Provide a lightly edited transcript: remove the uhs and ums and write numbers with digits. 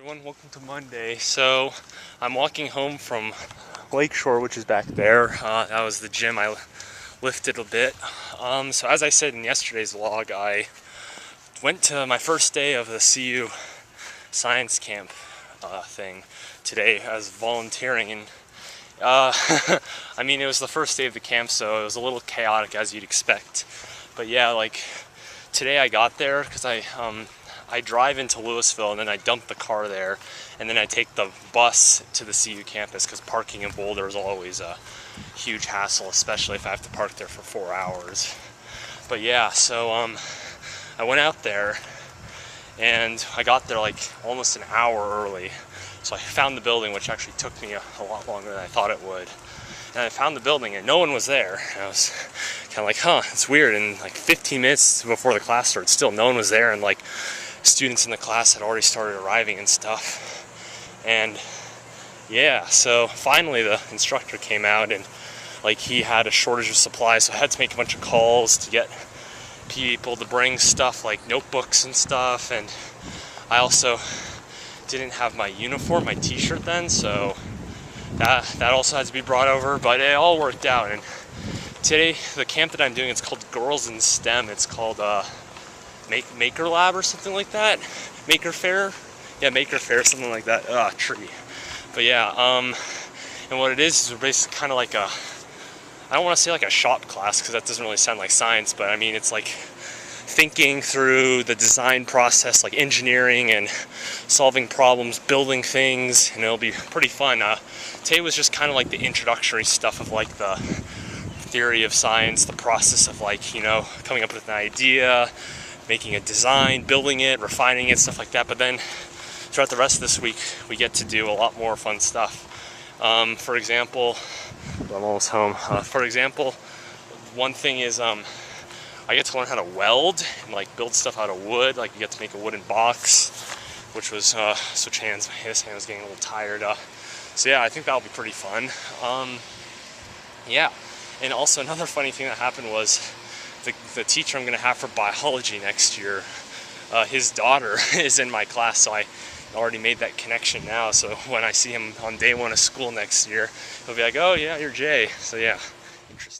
Everyone, welcome to Monday. So I'm walking home from Lakeshore, which is back there. That was the gym. I lifted a bit. So as I said in yesterday's vlog, I went to my first day of the CU science camp thing today as volunteering, and I mean, it was the first day of the camp, so it was a little chaotic as you'd expect. But yeah, like today I got there because I drive into Louisville and then I dump the car there, and then I take the bus to the CU campus because parking in Boulder is always a huge hassle, especially if I have to park there for 4 hours. But yeah, so I went out there and I got there like almost an hour early. So I found the building, which actually took me a lot longer than I thought it would. And I found the building and no one was there. And I was kind of like, huh, it's weird. And like 15 minutes before the class started, still no one was there, and like students in the class had already started arriving and stuff. And yeah, so finally the instructor came out, and like he had a shortage of supplies, so I had to make a bunch of calls to get people to bring stuff like notebooks and stuff. And I also didn't have my uniform, my t-shirt then, so that also had to be brought over, but it all worked out. And today the camp that I'm doing, it's called Girls in STEM. It's called Maker Lab or something like that. Maker Fair? Yeah, Maker Fair, something like that. Tree. But yeah, and what it is basically kind of like I don't want to say like a shop class because that doesn't really sound like science, but I mean it's like thinking through the design process, like engineering and solving problems, building things, and it'll be pretty fun. Today was just kind of like the introductory stuff of like the theory of science, the process of like, you know, coming up with an idea, making a design, building it, refining it, stuff like that. But then throughout the rest of this week, we get to do a lot more fun stuff. For example, I'm almost home. For example, one thing is I get to learn how to weld and like build stuff out of wood. Like you get to make a wooden box, which was switch hands. This hand was getting a little tired. So yeah, I think that'll be pretty fun. Yeah, and also another funny thing that happened was the teacher I'm going to have for biology next year, his daughter is in my class, so I already made that connection now. So when I see him on day one of school next year, he'll be like, oh yeah, you're Jay. So yeah, interesting.